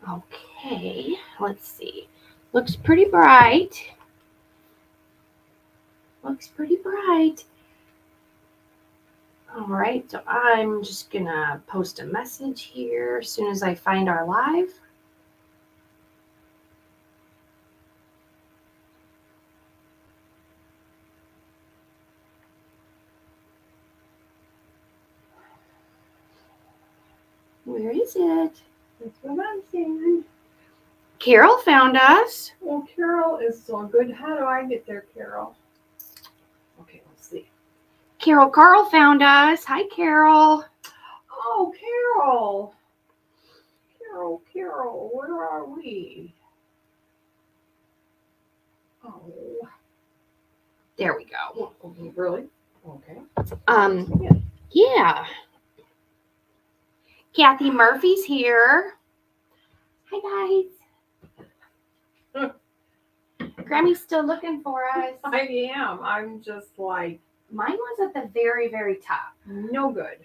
Okay, let's see. Looks pretty bright. Looks pretty bright. All right, so I'm just gonna post a message here as soon as I find our live. Where is it? That's what I'm saying. Carol found us. Well, Carol is so good. How do I get there, Carol? Okay, let's see. Carol Carl found us. Hi, Carol. Oh, Carol. Carol, where are we? Oh. There we go. Really? Okay. Yeah. Kathy Murphy's here. Hi, guys. Grammy's still looking for us. I am. I'm just like, mine was at the very, very top. No good.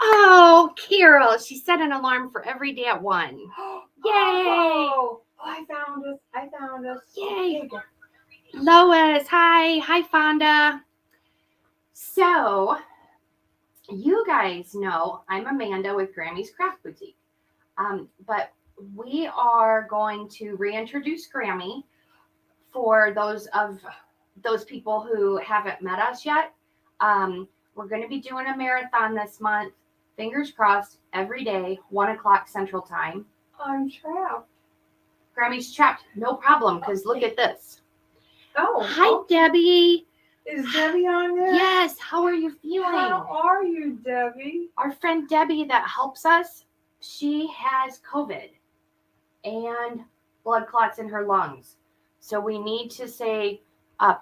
Oh, Carol. She set an alarm for every day at 1. Yay. Oh, I found us. Yay. Okay. Lois. Hi. Hi, Fonda. So, you guys know I'm Amanda with Grammy's Craft Boutique. But we are going to reintroduce Grammy for those people who haven't met us yet. We're going to be doing a marathon this month. Fingers crossed, every day, 1 o'clock Central Time. I'm trapped. Grammy's trapped. No problem, because look at this. Oh. Hi, Debbie. Is Debbie on there? Yes. How are you feeling? How are you, Debbie? Our friend Debbie that helps us, she has COVID and blood clots in her lungs. So we need to say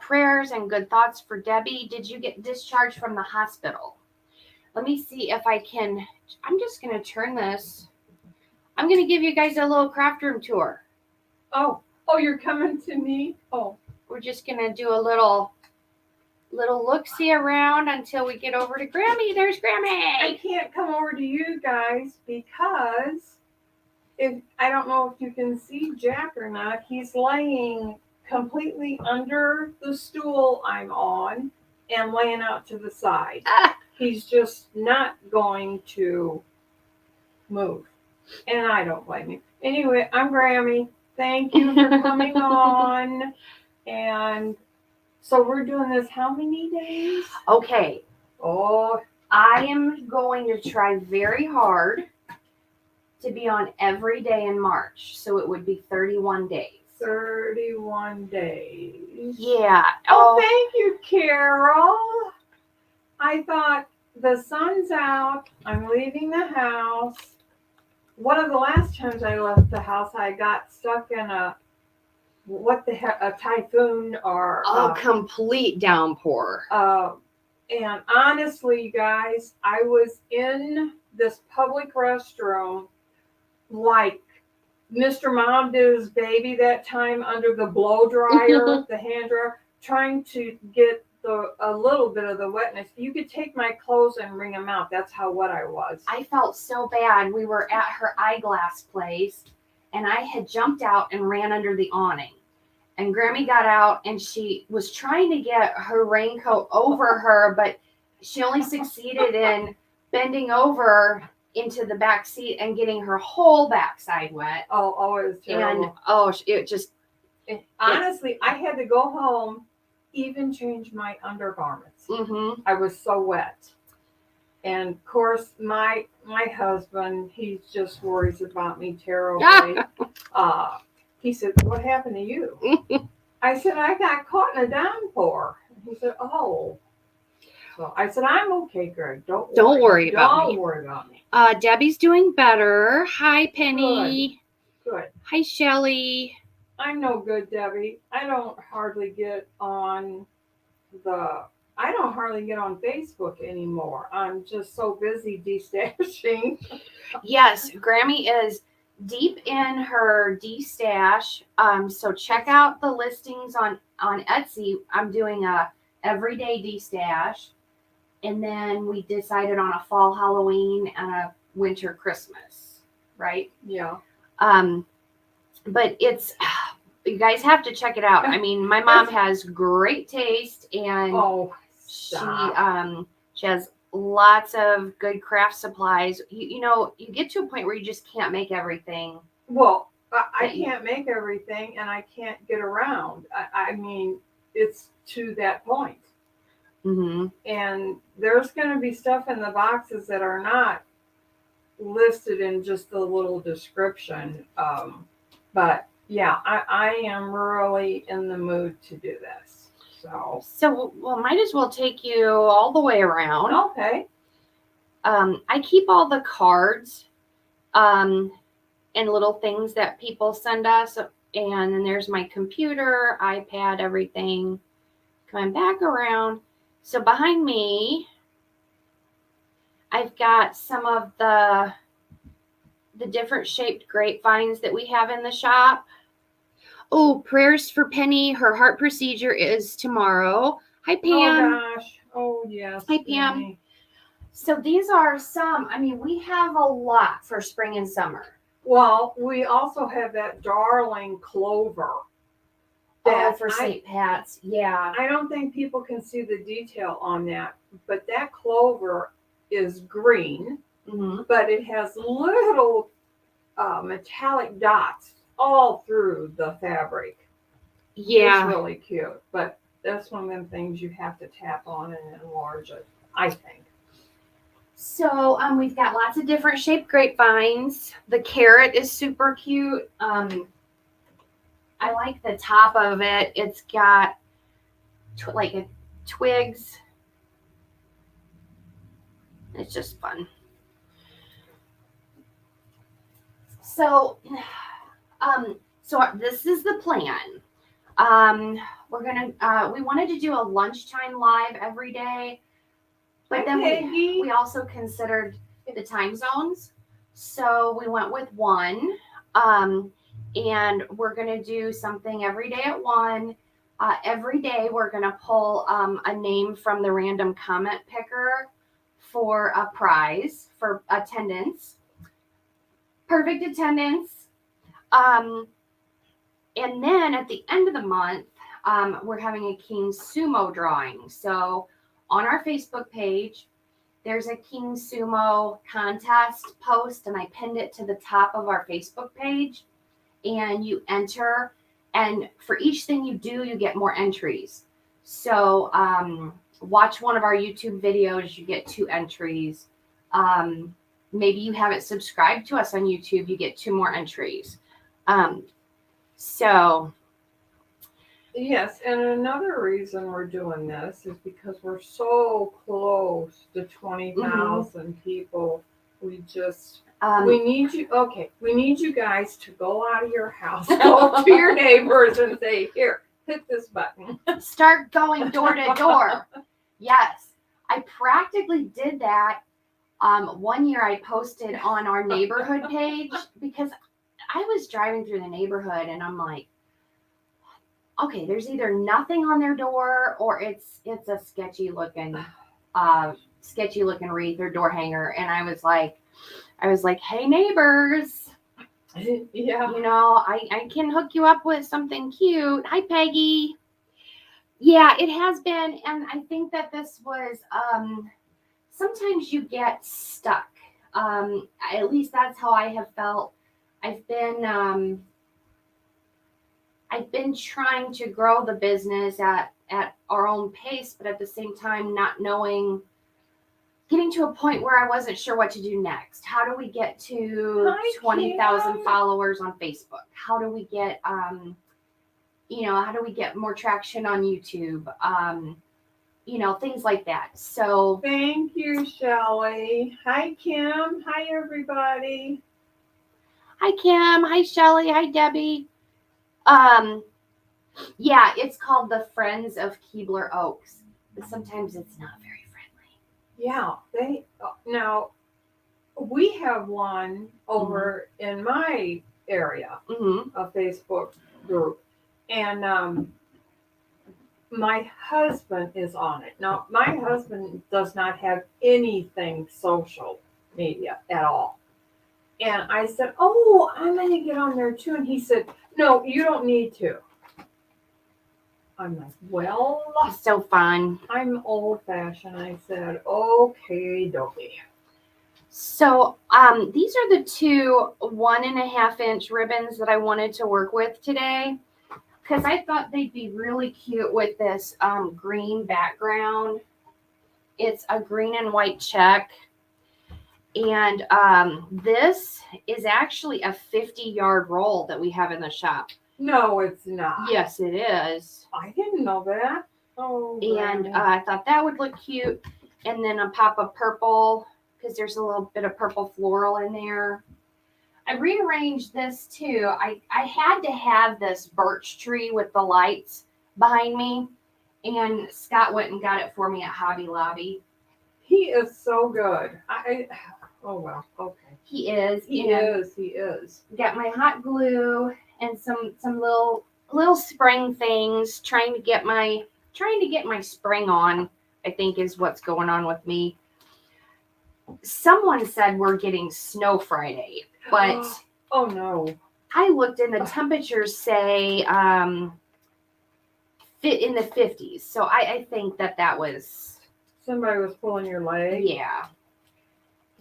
prayers and good thoughts for Debbie. Did you get discharged from the hospital? Let me see if I can. I'm just going to turn this. I'm going to give you guys a little craft room tour. Oh, you're coming to me? Oh. We're just going to do a little look-see around until we get over to Grammy. There's Grammy. I can't come over to you guys because I don't know if you can see Jack or not. He's laying completely under the stool I'm on and laying out to the side. He's just not going to move. And I don't blame him. Anyway, I'm Grammy. Thank you for coming on. And so we're doing this how many days? Okay. Oh, I am going to try very hard to be on every day in March. So it would be 31 days. 31 days. Yeah. Oh, thank you, Carol. I thought the sun's out. I'm leaving the house. One of the last times I left the house, I got stuck in a typhoon or a complete downpour. And honestly, you guys, I was in this public restroom like Mr. Mom did his baby that time under the blow dryer, the hand dryer, trying to get a little bit of the wetness. You could take my clothes and wring them out. That's how wet I was. I felt so bad. We were at her eyeglass place, and I had jumped out and ran under the awning. And Grammy got out, and she was trying to get her raincoat over her, but she only succeeded in bending over into the back seat and getting her whole backside wet. Oh, it was terrible. And it just... honestly, I had to go home, even change my undergarments. Mm-hmm. I was so wet. And of course, my husband, he just worries about me terribly. He said, "What happened to you?" I said, "I got caught in a downpour." He said, "Oh." So I said, "I'm okay, Greg. Don't worry about me. Debbie's doing better. Hi, Penny. Good. Hi, Shelly. I'm no good, Debbie. I don't hardly get on Facebook anymore. I'm just so busy destashing. Yes, Grammy is deep in her de-stash. So check out the listings on Etsy. I'm doing a everyday de-stash. And then we decided on a fall Halloween and a winter Christmas. right? Yeah. But it's, you guys have to check it out. I mean, my mom has great taste, and Oh, she stop. she has lots of good craft supplies. You know, you get to a point where you just can't make everything. Well, I that you- can't make everything, and I can't get around. I mean, it's to that point. Mhm. And there's going to be stuff in the boxes that are not listed in just the little description. But yeah, I am really in the mood to do this. So, well, might as well take you all the way around. Okay. I keep all the cards and little things that people send us. And then there's my computer, iPad, everything. Coming back around. So behind me, I've got some of the different shaped grapevines that we have in the shop. Oh, prayers for Penny. Her heart procedure is tomorrow. Hi, Pam. Oh gosh. Oh yes. Hi, Pam. Penny. So these are some. I mean, we have a lot for spring and summer. Well, we also have that darling clover. For St. Pat's. Yeah. I don't think people can see the detail on that, but that clover is green, but it has little metallic dots all through the fabric. Yeah. It's really cute, but that's one of them things you have to tap on and enlarge it, I think. So we've got lots of different shaped grapevines. The carrot is super cute. I like the top of it. It's got like twigs. It's just fun. So, this is the plan. We wanted to do a lunchtime live every day, but then we also considered the time zones. So we went with 1. And we're going to do something every day at 1. Every day we're going to pull a name from the random comment picker for a prize for attendance. Perfect attendance. And then at the end of the month, we're having a King Sumo drawing. So on our Facebook page, there's a King Sumo contest post, and I pinned it to the top of our Facebook page. And you enter, and for each thing you do, you get more entries. So watch one of our YouTube videos, you get 2 entries. Maybe you haven't subscribed to us on YouTube, you get 2 more entries. Yes, and another reason we're doing this is because we're so close to 20,000 people. We just we need you. Okay, we need you guys to go out of your house, go to your neighbors, and say, "Here, hit this button." Start going door to door. Yes, I practically did that. One year I posted on our neighborhood page because I was driving through the neighborhood and I'm like, okay, there's either nothing on their door or it's a sketchy looking wreath or door hanger. And I was like, hey neighbors, Yeah, you know, I can hook you up with something cute. Hi Peggy. Yeah, it has been, and I think that this was sometimes you get stuck. At least that's how I have felt. I've been trying to grow the business at our own pace, but at the same time not knowing, getting to a point where I wasn't sure what to do next. How do we get to 20,000 followers on Facebook? How do we get how do we get more traction on YouTube? Things like that. So thank you, Shelley. Hi, Kim. Hi, everybody. Hi, Kim. Hi, Shelley. Hi, Debbie. Yeah, it's called the Friends of Keebler Oaks, but sometimes it's not very friendly. Yeah, now we have one over in my area, a Facebook group, and my husband is on it. Now, my husband does not have anything social media at all. And I said, oh, I'm going to get on there too. And he said, no, you don't need to. I'm like, well, It's so fun. I'm old fashioned. I said, okay, dokie. So these are the 2 1.5-inch ribbons that I wanted to work with today, because I thought they'd be really cute with this green background. It's a green and white check. And this is actually a 50-yard roll that we have in the shop. No, it's not. Yes, it is. I didn't know that. Oh, And Granny. I thought that would look cute. And then a pop of purple, because there's a little bit of purple floral in there. I rearranged this too. I had to have this birch tree with the lights behind me. And Scott went and got it for me at Hobby Lobby. He is so good. Oh, well, okay. He is. He is. Got my hot glue and some little spring things, trying to get my spring on, I think is what's going on with me. Someone said we're getting snow Friday, but oh no. I looked and the temperatures say fit in the 50s. So I think that was somebody was pulling your leg. Yeah.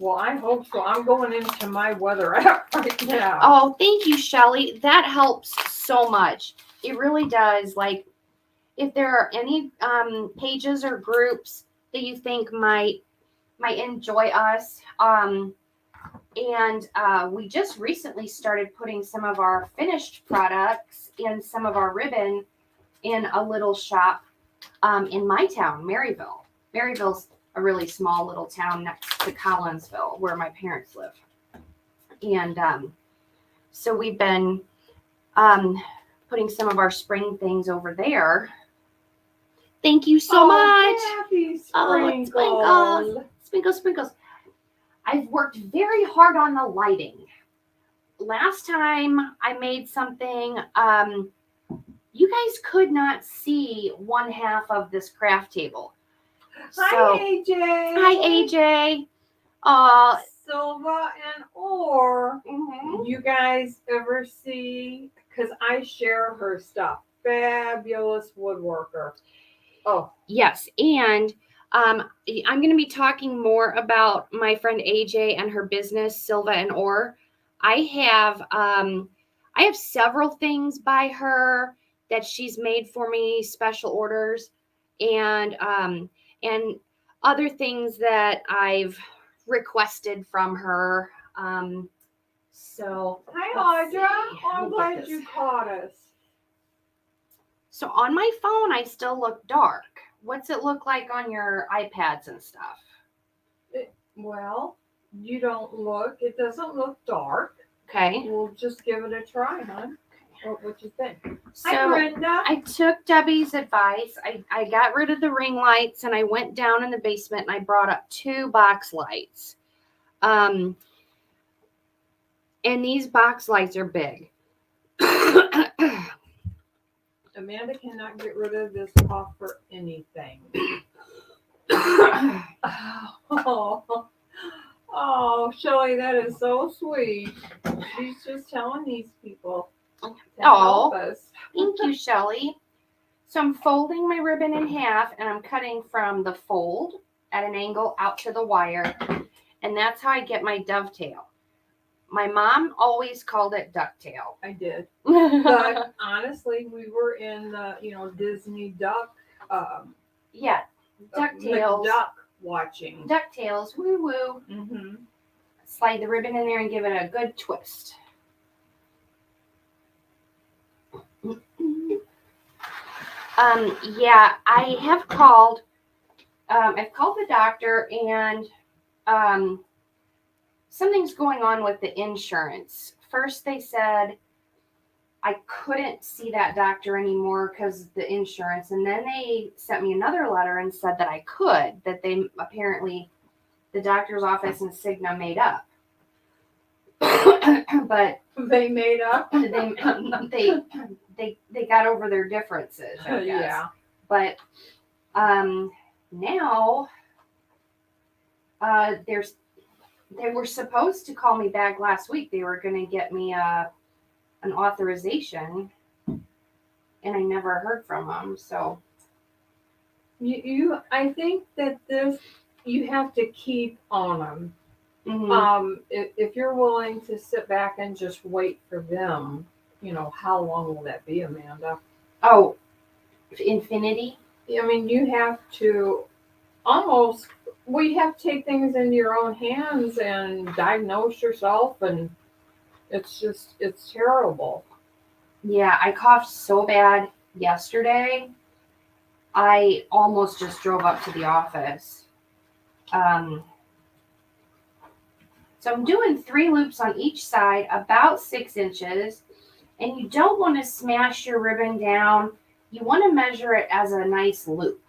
Well, I hope so. I'm going into my weather app right now. Oh, thank you, Shelly. That helps so much. It really does. Like, if there are any pages or groups that you think might enjoy us, and we just recently started putting some of our finished products and some of our ribbon in a little shop in my town, Maryville. Maryville's a really small little town next to Collinsville, where my parents live. And so we've been putting some of our spring things over there. Thank you so much. Happy sprinkles. Sprinkles. I've worked very hard on the lighting. Last time I made something, you guys could not see one half of this craft table. Hi, AJ. Hi, AJ. Silva and Or. Mm-hmm. You guys ever see, because I share her stuff. Fabulous woodworker. Oh. Yes, and I'm going to be talking more about my friend AJ and her business, Silva and Or. I have several things by her that she's made for me, special orders, and other things that I've requested from her. So hi, Audra. I'm glad you caught us. So on my phone, I still look dark. What's it look like on your iPads and stuff? Well, you don't look. It doesn't look dark. Okay. We'll just give it a try, hon. What you think? So hi, Brenda. I took Debbie's advice. I got rid of the ring lights and I went down in the basement and I brought up 2 box lights. And these box lights are big. Amanda cannot get rid of this cough for anything. Oh, Shelly, that is so sweet. She's just telling these people to help us. Thank you, Shelly. So I'm folding my ribbon in half and I'm cutting from the fold at an angle out to the wire. And that's how I get my dovetail. My mom always called it ducktail. I did. But honestly, we were in the, Disney duck. Yeah, DuckTales. Duck watching. DuckTales, woo woo. Mm-hmm. Slide the ribbon in there and give it a good twist. Yeah, I have called. I've called the doctor and something's going on with the insurance. First, they said I couldn't see that doctor anymore because of the insurance. And then they sent me another letter and said that I could, that they apparently, the doctor's office in Cigna made up. But they made up? They got over their differences, I guess. Yeah. But now They were supposed to call me back last week. They were going to get me an authorization, and I never heard from them. So I think that you have to keep on them. If you're willing to sit back and just wait for them, how long will that be, Amanda? Oh, infinity. I mean, you have to almost. Well, you have to take things into your own hands and diagnose yourself, and it's terrible. Yeah, I coughed so bad yesterday. I almost just drove up to the office. So I'm doing 3 loops on each side, about 6 inches. And you don't want to smash your ribbon down. You want to measure it as a nice loop.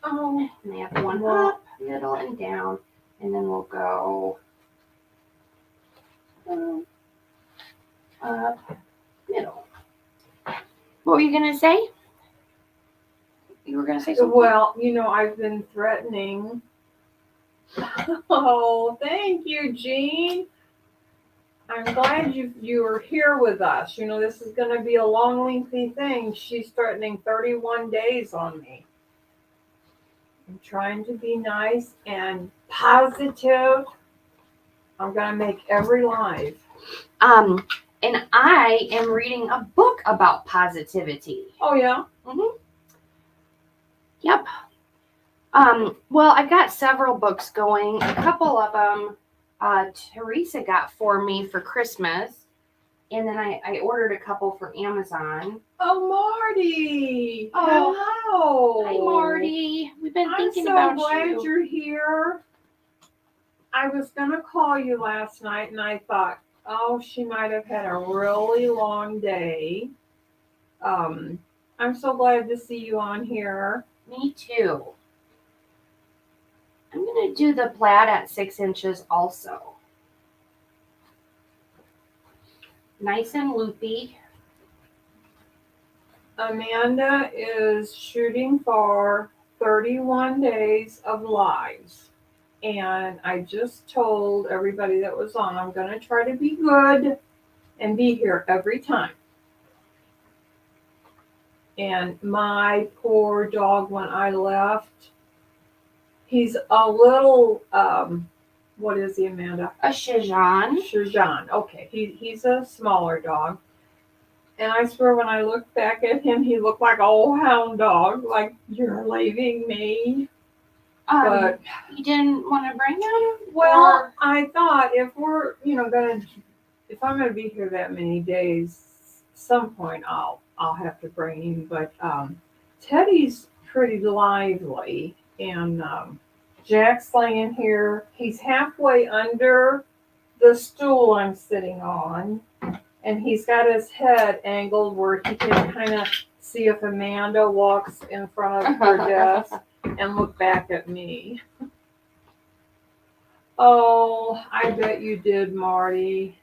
And I have one up, middle, and down. And then we'll go up, middle. What were you going to say? You were going to say something? Well, I've been threatening. Oh, thank you, Jean. I'm glad you are here with us. This is going to be a long, lengthy thing. She's threatening 31 days on me. I'm trying to be nice and positive. I'm going to make every live. And I am reading a book about positivity. Oh, yeah? Mm-hmm. Yep. Well, I've got several books going. A couple of them Teresa got for me for Christmas. And then I ordered a couple for Amazon. Oh, Marty! Oh, hello! Hi, Marty. We've been thinking about you. I'm so glad you're here. I was going to call you last night, and I thought, oh, she might have had a really long day. I'm so glad to see you on here. Me too. I'm going to do the plaid at 6 inches also. Nice and loopy. Amanda is shooting for 31 days of lives. And I just told everybody that was on, I'm going to try to be good and be here every time. And my poor dog, when I left, he's a little, what is he, Amanda? A Shizhan. Shizhan, okay. He's a smaller dog. And I swear when I looked back at him, he looked like an old hound dog, like, you're leaving me. But you didn't want to bring him? Well, I thought if we're, if I'm gonna be here that many days, some point I'll have to bring him. But Teddy's pretty lively, and Jack's laying here. He's halfway under the stool I'm sitting on, and he's got his head angled where he can kind of see if Amanda walks in front of her desk and look back at me. Oh, I bet you did, Marty.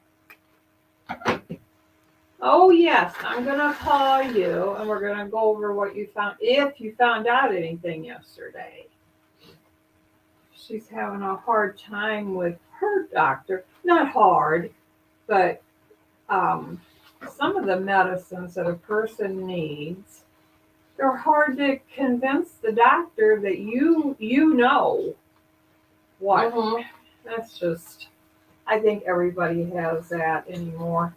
Oh, yes, I'm going to call you, and we're going to go over what you found, if you found out anything yesterday. She's having a hard time with her doctor. Not hard, but some of the medicines that a person needs, they're hard to convince the doctor that you know what. Mm-hmm. That's just, I think everybody has that anymore.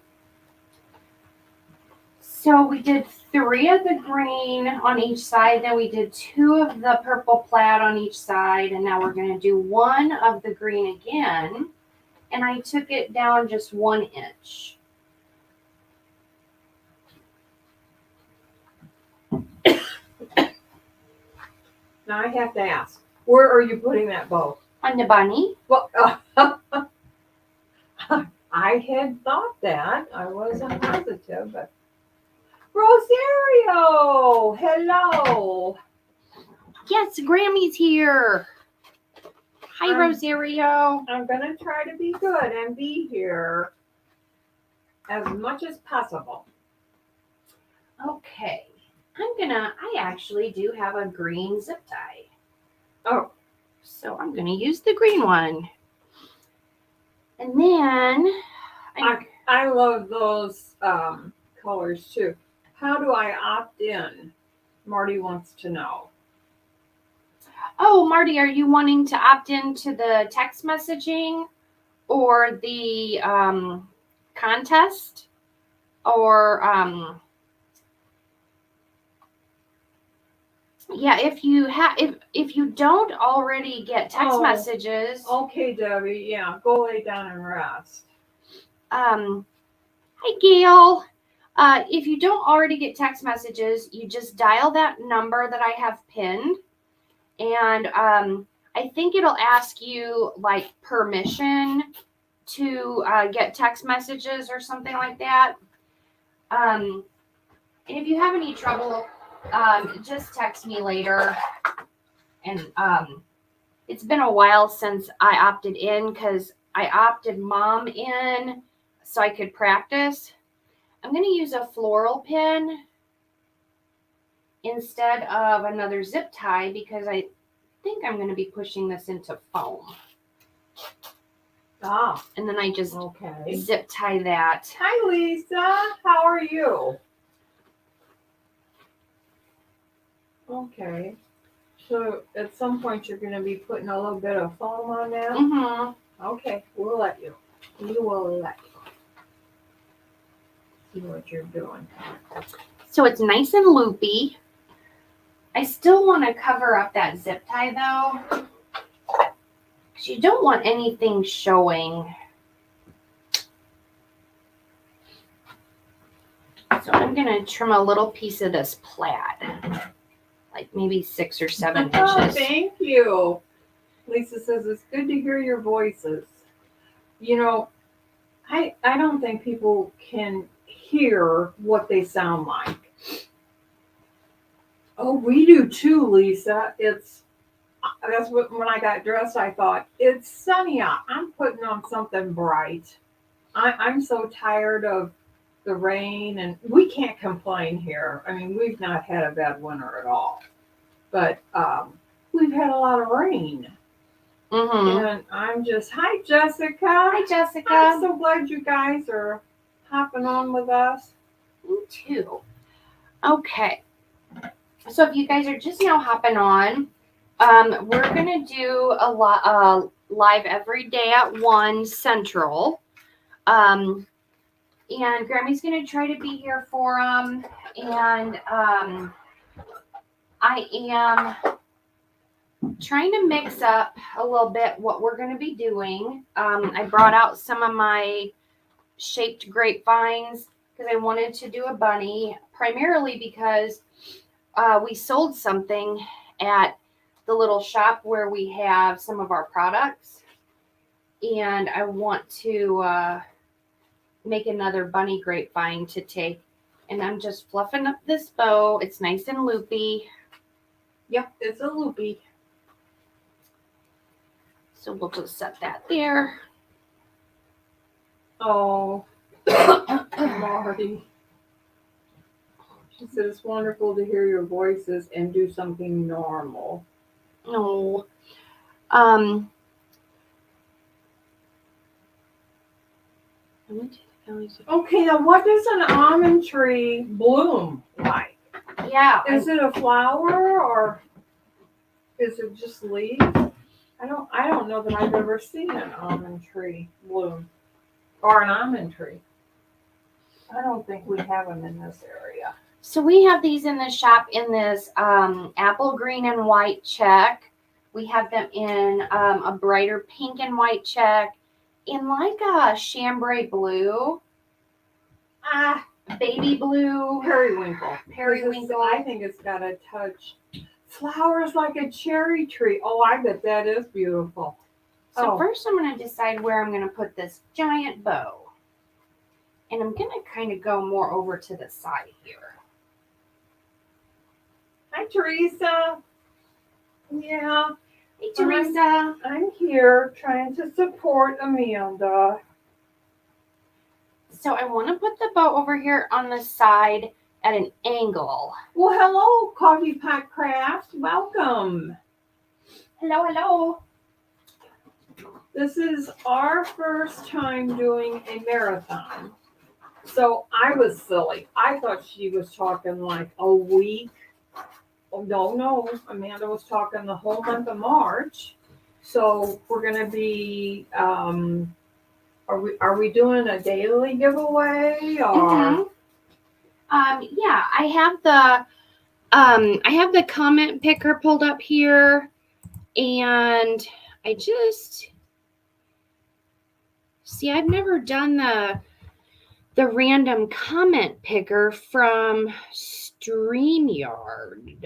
So we did 3 of the green on each side, then we did 2 of the purple plaid on each side, and now we're going to do 1 of the green again, and I took it down just 1 inch. Now I have to ask, where are you putting that bow? On the bunny. Well, I had thought that. I wasn't positive, but Rosario, hello. Yes, Grammy's here. Hi, Rosario. I'm going to try to be good and be here as much as possible. Okay. I actually do have a green zip tie. Oh. So I'm gonna use the green one. And then I love those colors too. How do I opt in? Marty wants to know. oh, Marty, are you wanting to opt into the text messaging or the contest? Or yeah, if you don't already get text messages, Okay, Debbie. Yeah, go lay down and rest. hi Gail. If you don't already get text messages, you just dial that number that I have pinned, and I think it'll ask you like permission to get text messages or something like that. And if you have any trouble, just text me later. And it's been a while since I opted in because I opted mom in so I could practice. I'm going to use a floral pin instead of another zip tie because I think I'm going to be pushing this into foam. Ah. And then I just Okay. zip tie that. Hi, Lisa. How are you? Okay. So at some point you're going to be putting a little bit of foam on that? Mm-hmm. Okay, we'll let you. We will let you. See what you're doing. So it's nice and loopy. I still want to cover up that zip tie though, because you don't want anything showing. So I'm going to trim a little piece of this plaid, like maybe 6 or 7 inches. Oh, thank you. Lisa says it's good to hear your voices. You know, I don't think people can hear what they sound like. Oh, we do too, Lisa. That's what when I got dressed, I thought it's sunny out. I'm putting on something bright. I'm so tired of the rain, and we can't complain here. I mean, we've not had a bad winter at all, but we've had a lot of rain. Mm-hmm. And I'm just, hi, Jessica. Hi, Jessica. I'm so glad you guys are hopping on with us. Me too. Okay. So if you guys are just now hopping on, we're going to do a live every day at 1 Central. And Grammy's going to try to be here for them. And I am trying to mix up a little bit what we're going to be doing. I brought out some of my shaped grapevines because I wanted to do a bunny, primarily because we sold something at the little shop where we have some of our products, and I want to make another bunny grapevine to take. And I'm just fluffing up this bow. It's nice and loopy. Yep, it's a loopy. So we'll just set that there. Oh, Marty. She said it's wonderful to hear your voices and do something normal. No. Okay, now what does an almond tree bloom like? Yeah. Is it a flower or is it just leaves? I don't know that I've ever seen an almond tree bloom or an almond tree. I don't think we have them in this area. So we have these in the shop in this apple green and white check. We have them in a brighter pink and white check, in like a chambray blue, baby blue, periwinkle. Periwinkle. I think it's got a touch. Flowers like a cherry tree. Oh, I bet that is beautiful. So first I'm going to decide where I'm going to put this giant bow. And I'm going to kind of go more over to the side here. Hi, Teresa. Yeah. Hey, Teresa. I'm here trying to support Amanda. So I want to put the bow over here on the side, at an angle. Well, hello, Coffee Pot Craft. Welcome. Hello, hello. This is our first time doing a marathon. So I was silly. I thought she was talking like a week. Oh, no. Amanda was talking the whole month of March. So we're going to be, are we doing a daily giveaway or? Yeah, I have the comment picker pulled up here, and I just see I've never done the random comment picker from StreamYard.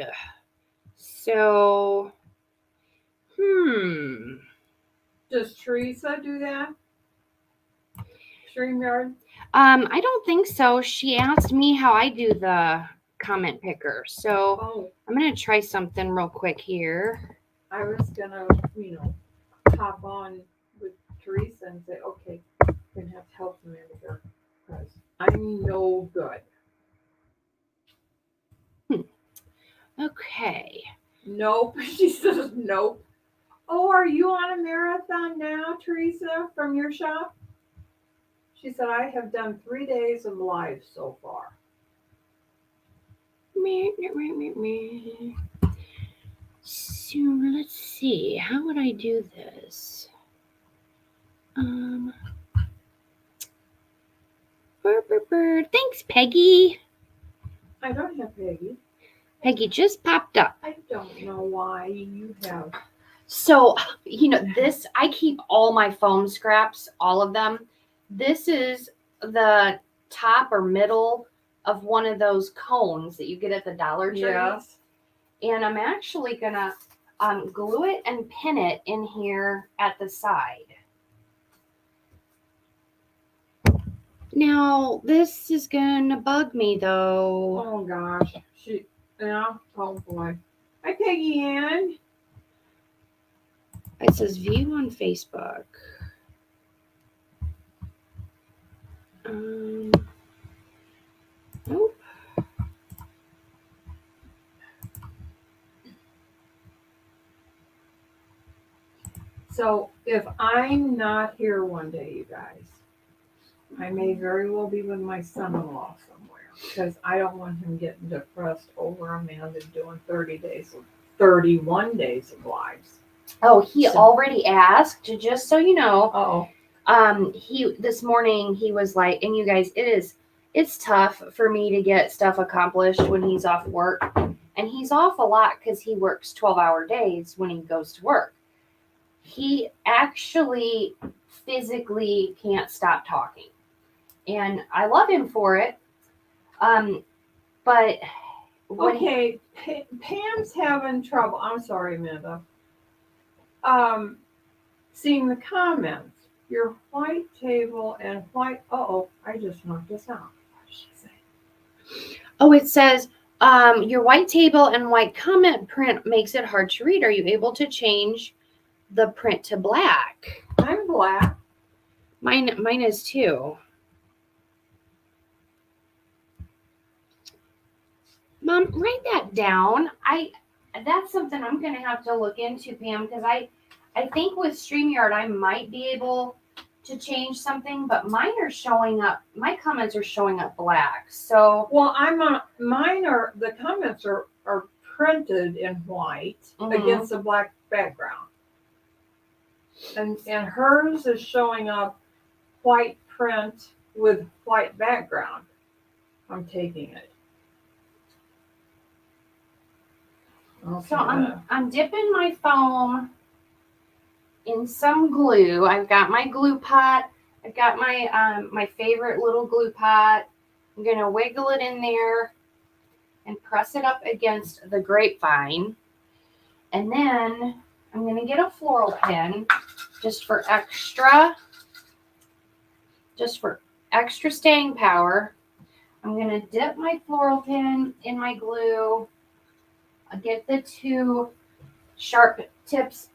So, Does Teresa do that? StreamYard? I don't think so. She asked me how I do the comment picker. So I'm going to try something real quick here. I was going to, hop on with Teresa and say, okay, I'm going to have to help me here because I'm no good. Okay. Nope. She says nope. Oh, are you on a marathon now, Teresa, from your shop? She said, I have done 3 days of live so far. So let's see. How would I do this? Thanks, Peggy. I don't have Peggy. Peggy just popped up. I don't know why you have. So, this, I keep all my foam scraps, all of them. This is the top or middle of one of those cones that you get at the Dollar Tree. Yes. And I'm actually going to glue it and pin it in here at the side. Now, this is going to bug me, though. Oh, gosh. Oh, boy. Hi, Peggy Ann. It says view on Facebook. Nope. So if I'm not here one day, you guys, I may very well be with my son-in-law somewhere because I don't want him getting depressed over Amanda doing 31 days of lives. Oh, he already asked, just so you know. Uh-oh. This morning he was like, and you guys, it's tough for me to get stuff accomplished when he's off work. And he's off a lot because he works 12-hour days when he goes to work. He actually physically can't stop talking. And I love him for it. But okay, Pam's having trouble. I'm sorry, Amanda. Seeing the comments. Your white table and white. I just knocked this out. What did she say? Oh, it says your white table and white comment print makes it hard to read. Are you able to change the print to black? I'm black. Mine is too. Mom, write that down. That's something I'm gonna have to look into, Pam, because I think with StreamYard I might be able to change something, but mine are showing up. My comments are showing up black. So well, the comments are printed in white against a black background. And hers is showing up white print with white background. I'm taking it. Okay. So I'm dipping my foam in some glue. I've got my glue pot. I've got my my favorite little glue pot. I'm gonna wiggle it in there and press it up against the grapevine. And then I'm gonna get a floral pin just for extra staying power. I'm gonna dip my floral pin in my glue. I'll get the 2 sharp tips,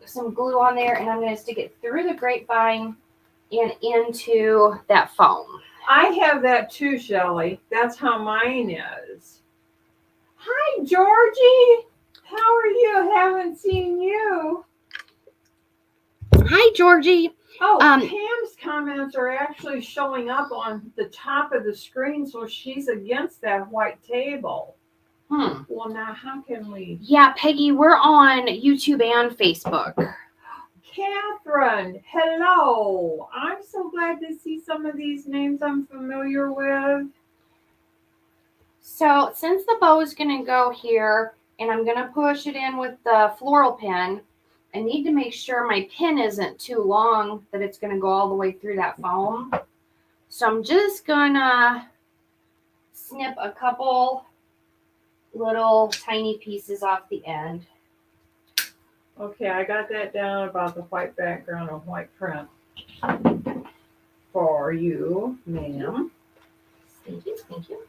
some glue on there, and I'm going to stick it through the grapevine and into that foam. I have that too, Shelley. That's how mine is. Hi, Georgie. How are you? Haven't seen you. Hi, Georgie. Oh, Pam's comments are actually showing up on the top of the screen, so she's against that white table. Well, now how can we? Yeah, Peggy, we're on YouTube and Facebook. Catherine, hello. I'm so glad to see some of these names I'm familiar with. So since the bow is going to go here, and I'm going to push it in with the floral pin, I need to make sure my pin isn't too long that it's going to go all the way through that foam. So I'm just going to snip a couple little tiny pieces off the end. Okay, I got that down about the white background and white print for you, ma'am. Thank you, thank you.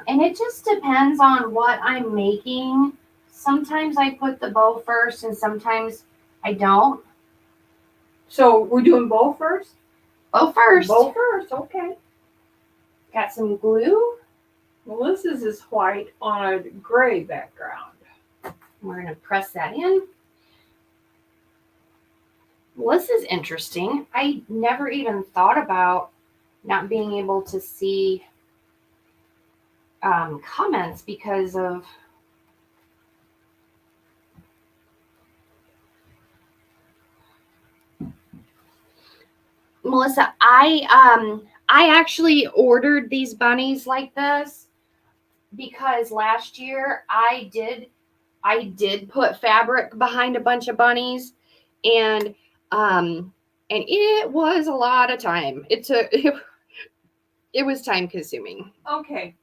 And it just depends on what I'm making. Sometimes I put the bow first and sometimes I don't. So we're doing bow first? Bow first. Bow first, okay. Got some glue. Melissa's is white on a gray background. We're going to press that in. Melissa's interesting. I never even thought about not being able to see comments because of Melissa. I actually ordered these bunnies like this because last year I did put fabric behind a bunch of bunnies, and it was a lot of time. It was time consuming. Okay.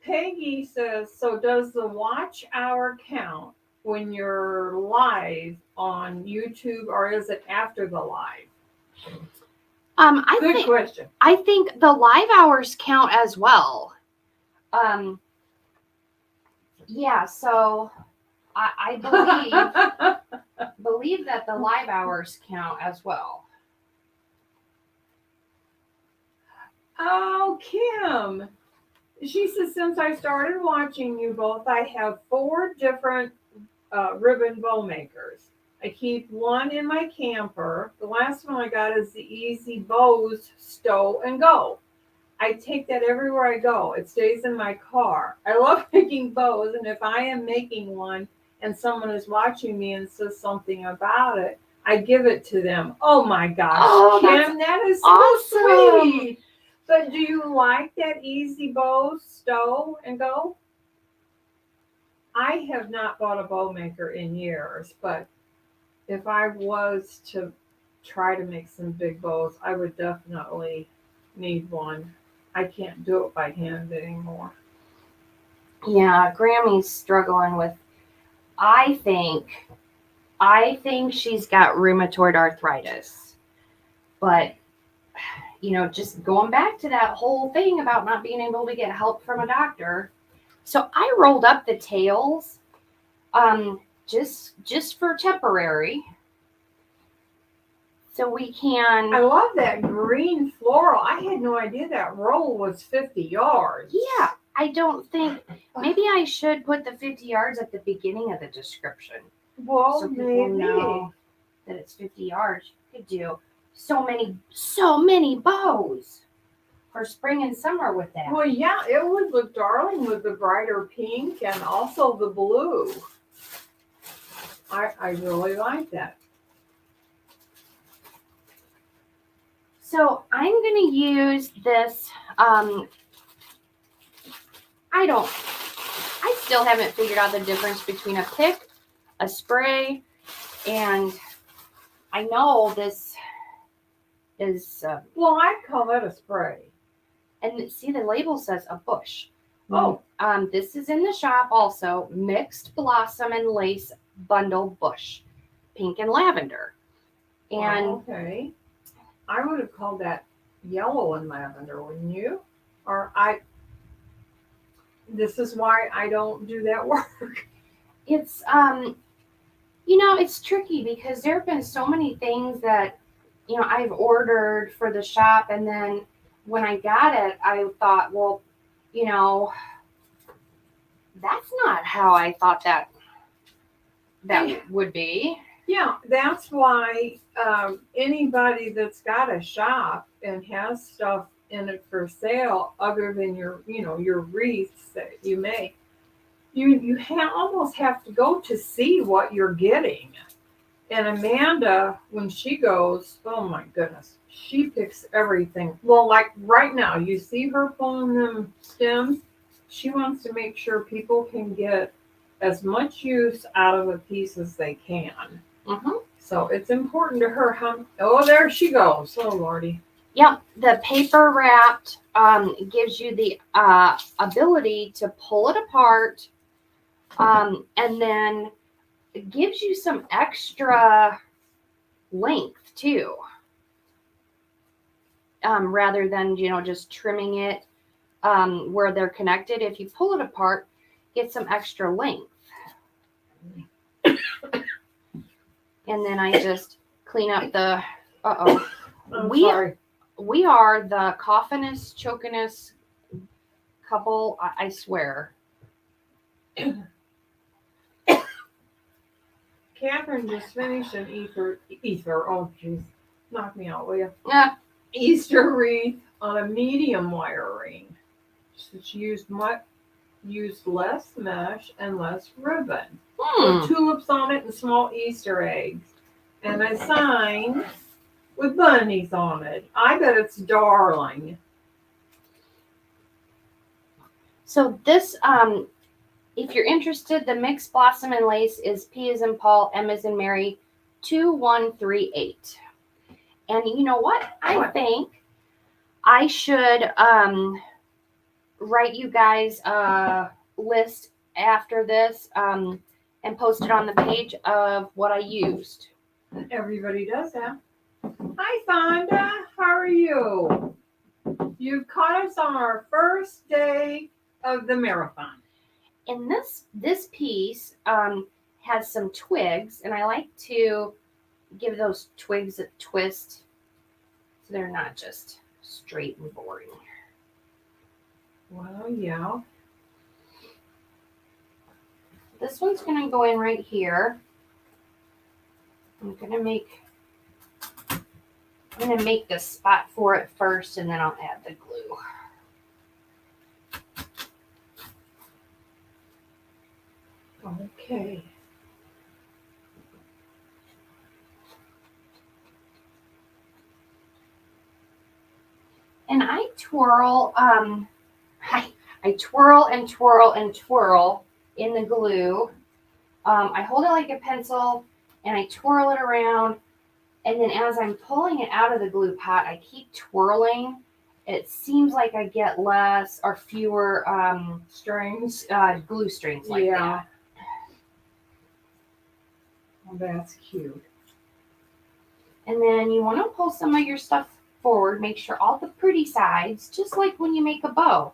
Peggy says, so does the watch hour count when you're live on YouTube, or is it after the live? Good question. I think the live hours count as well. Yeah, so I believe that the live hours count as well. Oh, Kim. She says, since I started watching you both, I have 4 different ribbon bow makers. I keep one in my camper. The last one I got is the Easy Bows Stow and Go. I take that everywhere I go. It stays in my car. I love making bows, and if I am making one and someone is watching me and says something about it, I give it to them. Oh my gosh, Kim, that is so awesome. sweet. But do you like that Easy Bow Stow and Go? I have not bought a bow maker in years, but if I was to try to make some big bows, I would definitely need one. I can't do it by hand anymore. Yeah, Grammy's struggling with, I think she's got rheumatoid arthritis. But, just going back to that whole thing about not being able to get help from a doctor. So I rolled up the tails just for temporary. So we can. I love that green floral. I had no idea that roll was 50 yards. Yeah, I don't think. Maybe I should put the 50 yards at the beginning of the description. Well, so people maybe know that it's 50 yards. You could do so many bows for spring and summer with that. Well, yeah, it would look darling with the brighter pink and also the blue. I really like that. So I'm going to use this. I still haven't figured out the difference between a pick, a spray, and I know this is. Well, I call that a spray. And see, the label says a bush. Oh. This is in the shop also. Mixed blossom and lace bundle bush, pink and lavender. And okay. I would have called that yellow and lavender, wouldn't you? This is why I don't do that work. It's It's tricky because there have been so many things that, I've ordered for the shop. And then when I got it, I thought, well, you know, that's not how I thought that would be. Yeah, that's why anybody that's got a shop and has stuff in it for sale, other than your wreaths that you make, you almost have to go to see what you're getting. And Amanda, when she goes, oh my goodness, she picks everything. Well, like right now, you see her pulling them stems. She wants to make sure people can get as much use out of a piece as they can. Mm-hmm. So it's important to her how. Oh, there she goes. Oh, Lordy. Yep, the paper wrapped gives you the ability to pull it apart, and then it gives you some extra length too, rather than just trimming it where they're connected. If you pull it apart, get some extra length. And then I just clean up the. Sorry. We are the coffinest, chokingest couple. I swear. Catherine just finished an Easter. Oh, jeez, knock me out, will you? Yeah. Easter wreath on a medium wire ring. So she used less mesh and less ribbon. With tulips on it and small Easter eggs. And a sign with bunnies on it. I bet it's darling. So this, if you're interested, the mixed blossom and lace is P as in Paul, M as in Mary, 2138. And you know what? I think I should write you guys a list after this and post it on the page of what I used. Everybody does that. Hi, Fonda. How are you? You caught us on our first day of the marathon. And this piece has some twigs, and I like to give those twigs a twist so they're not just straight and boring. Well, yeah. This one's going to go in right here. I'm going to make the spot for it first, and then I'll add the glue. Okay. And I twirl, I twirl and twirl and twirl in the glue. I hold it like a pencil and I twirl it around. And then as I'm pulling it out of the glue pot, I keep twirling. It seems like I get less or fewer strings, glue strings like that. Well, that's cute. And then you want to pull some of your stuff forward. Make sure all the pretty sides, just like when you make a bow,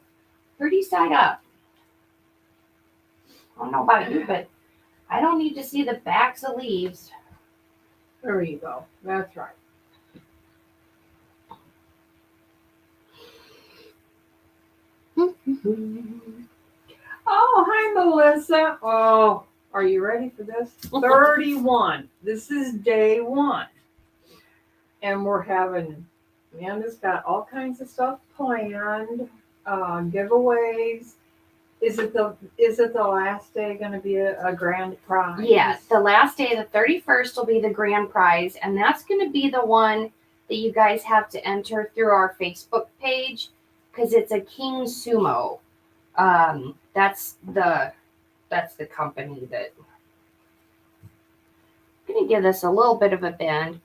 pretty side up. I don't know about you, but I don't need to see the backs of leaves. There you go. That's right. Oh, hi, Melissa. Oh, are you ready for this? 31. This is day 1. And we're having, Amanda's got all kinds of stuff planned, giveaways. Is it the last day going to be a grand prize? Yes, the last day, the 31st, will be the grand prize, and that's going to be the one that you guys have to enter through our Facebook page because it's a King Sumo. That's the company that. I'm going to give this a little bit of a bend.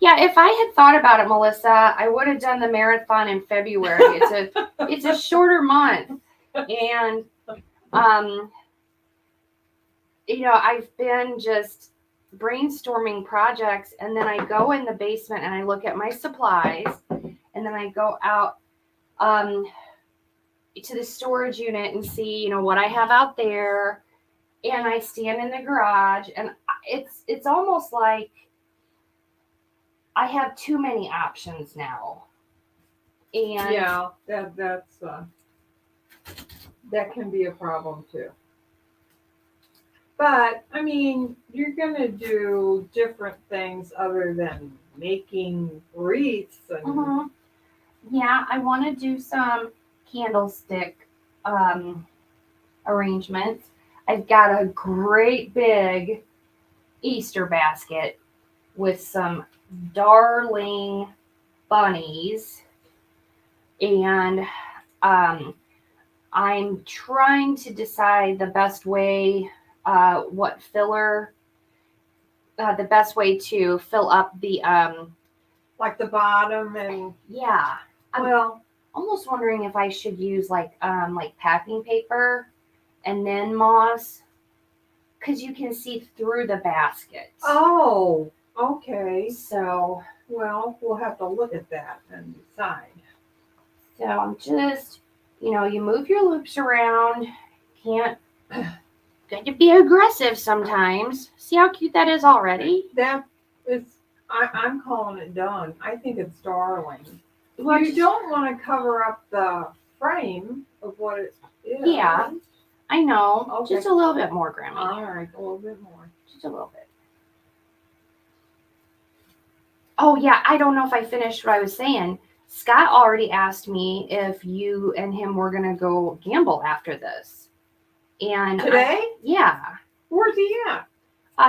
Yeah, if I had thought about it, Melissa, I would have done the marathon in February. It's a shorter month. And, I've been just brainstorming projects, and then I go in the basement and I look at my supplies, and then I go out to the storage unit and see, what I have out there, and I stand in the garage, and it's almost like I have too many options now. And Yeah, that can be a problem too. But I mean, you're gonna do different things other than making wreaths and mhm. Yeah, I want to do some candlestick arrangements. I've got a great big Easter basket with some darling bunnies, and um, I'm trying to decide the best way, what filler, the best way to fill up the like the bottom and yeah. I'm well, almost wondering if I should use like packing paper and then moss, because you can see through the basket. oh, okay. So Well, we'll have to look at that and decide. I'm just, you move your loops around. Can't Got to be aggressive sometimes. See how cute that is already? That is, I'm calling it done. I think it's darling. Well, You don't want to cover up the frame of what it is. Yeah. I know. Okay. Just a little bit more, Grammy. All right, a little bit more. Just a little bit. Oh, yeah. I don't know if I finished what I was saying. Scott already asked me if you and him were going to go gamble after this. And Today? Yeah. Where's he at?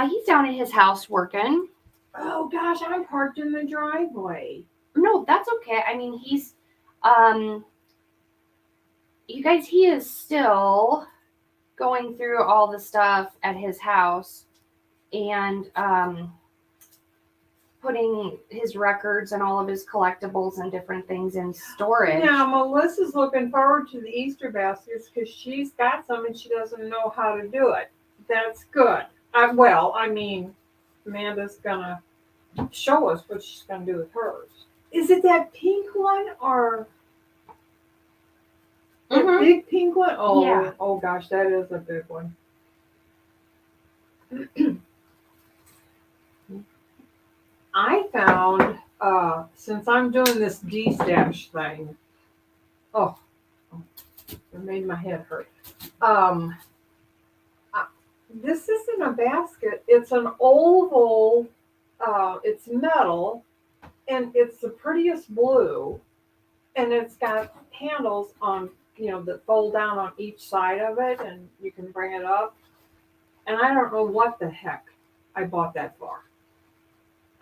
He's down at his house working. Oh gosh, I'm parked in the driveway. No, that's okay. I mean, he's, you guys, he is still going through all the stuff at his house and putting his records and all of his collectibles and different things in storage. Now, Melissa's looking forward to the Easter baskets because she's got some and she doesn't know how to do it. That's good. I mean, Amanda's gonna show us what she's gonna do with hers. Is it that pink one or the big pink one? Oh, Yeah. Oh gosh, that is a big one. I found, since I'm doing this D-stash thing, it made my head hurt. This isn't a basket. It's an oval, it's metal, and it's the prettiest blue, and it's got handles on, that fold down on each side of it, and you can bring it up. And I don't know what the heck I bought that for.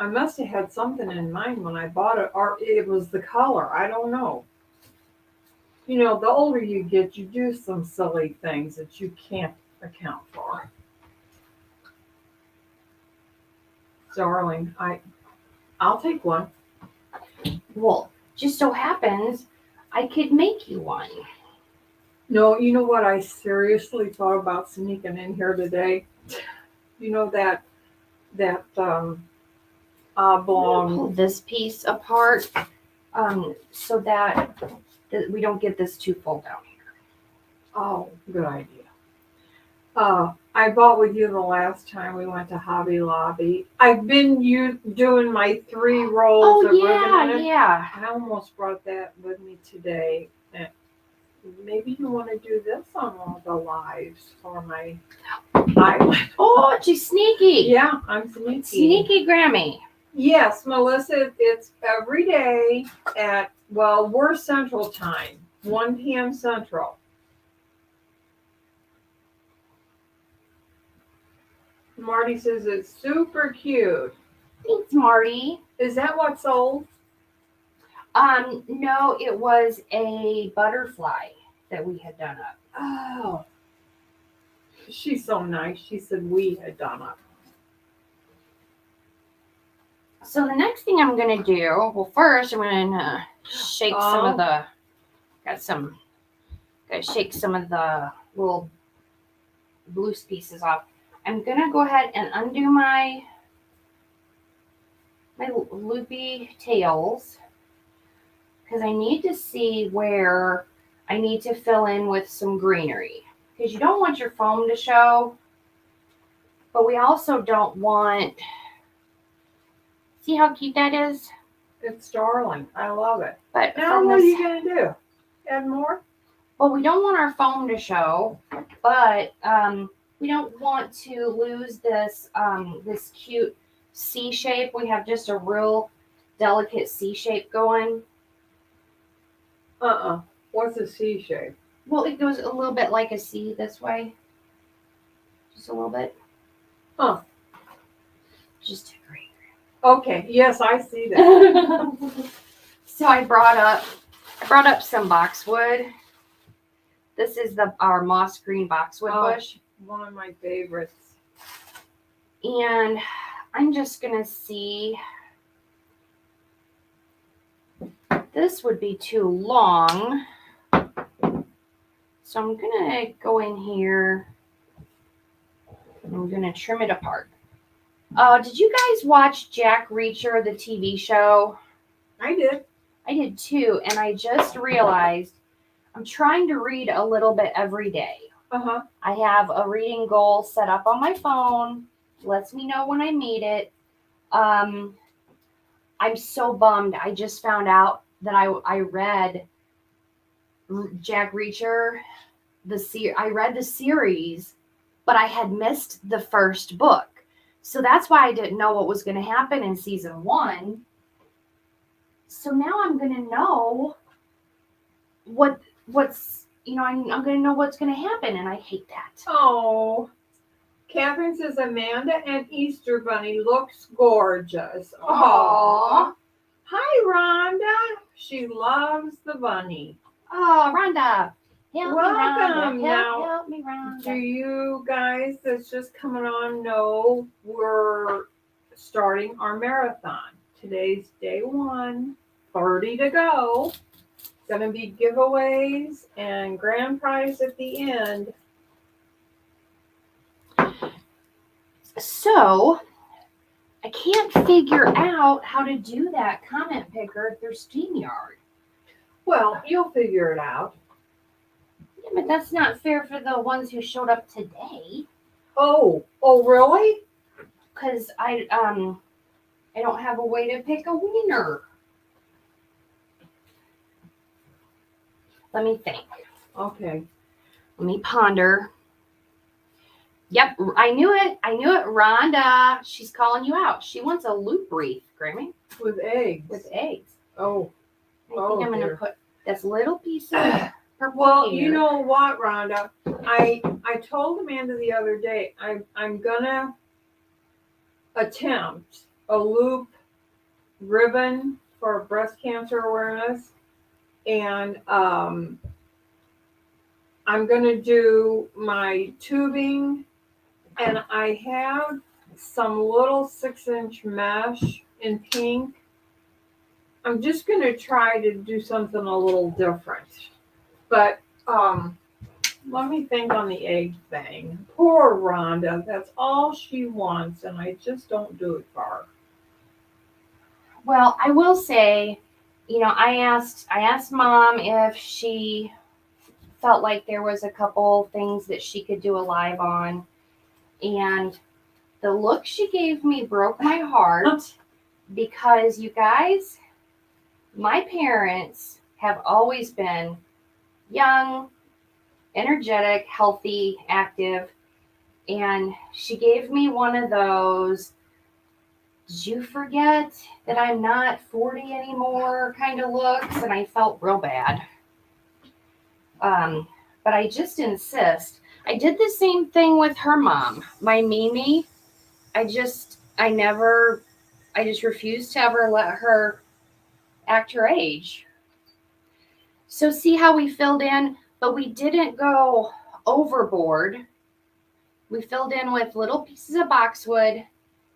I must have had something in mind when I bought it, or it was the color. I don't know. The older you get, you do some silly things that you can't account for. Darling, I'll take one. Well, just so happens I could make you one. No, you know what? I seriously thought about sneaking in here today. That oblong. Pull this piece apart so that we don't get this too full down here. Oh, good idea. I bought with you the last time we went to Hobby Lobby. I've been doing my 3 rolls of ribbon. Yeah. I almost brought that with me today. Maybe you want to do this on one of the lives for my island. Oh, she's sneaky. Yeah, I'm sneaky. Sneaky Grammy. Yes, Melissa, it's every day we're Central Time, 1 p.m. Central. Marty says it's super cute. Thanks, Marty. Is that what sold? No, it was a butterfly that we had done up. Oh. She's so nice. She said we had done up. So the next thing I'm going to do, well, first I'm going to shake some of the, shake some of the little loose pieces off. I'm going to go ahead and undo my loopy tails because I need to see where I need to fill in with some greenery because you don't want your foam to show. But we also don't want, see how cute that is? It's darling. I love it. But Now from what are this, you going to do? Add more? well, we don't want our foam to show, but we don't want to lose this this cute C shape. We have just a real delicate C shape going. What's a C shape? Well, it goes a little bit like a C this way. Just a little bit. Huh. Just great. Okay. Yes, I see that. So I brought up some boxwood. This is our moss green boxwood bush. One of my favorites. And I'm just gonna see. This would be too long. So I'm gonna go in here and I'm gonna trim it apart. Did you guys watch Jack Reacher, the TV show? I did. I did too, and I just realized I'm trying to read a little bit every day. Uh-huh. I have a reading goal set up on my phone. Lets me know when I meet it. I'm so bummed. I just found out that I read Jack Reacher, I read the series, but I had missed the first book. So that's why I didn't know what was going to happen in season 1. So now I'm going to know what's I'm going to know what's going to happen, and I hate that. Oh. Catherine says Amanda and Easter Bunny looks gorgeous. Aww. Hi, Rhonda. She loves the bunny. Oh, Rhonda. Welcome. Help me, Rhonda. Do you guys that's just coming on know we're starting our marathon? Today's day 1, 30 to go. Going to be giveaways and grand prize at the end. So, I can't figure out how to do that comment picker through StreamYard. Well, you'll figure it out. Yeah, but that's not fair for the ones who showed up today. Oh, really? Because I don't have a way to pick a winner. Let me think. Okay. Let me ponder. Yep, I knew it. Rhonda, she's calling you out. She wants a loop wreath, Grammy. With eggs. With eggs. Oh. I think I'm going to put this little piece of purple Well, here. you know what, Rhonda? I told Amanda the other day I'm gonna attempt a loop ribbon for breast cancer awareness, and I'm gonna do my tubing, and I have some little 6-inch mesh in pink. I'm just gonna try to do something a little different. But let me think on the egg thing. Poor Rhonda, that's all she wants, and I just don't do it for her. Well, I will say, I asked Mom if she felt like there was a couple things that she could do a live on, and the look she gave me broke my heart because, you guys, my parents have always been young, energetic, healthy, active, and she gave me one of those, did you forget that I'm not 40 anymore kind of looks, and I felt real bad. But I just insist. I did the same thing with her mom, my Mimi. I just refused to ever let her act her age. So see how we filled in, but we didn't go overboard. We filled in with little pieces of boxwood,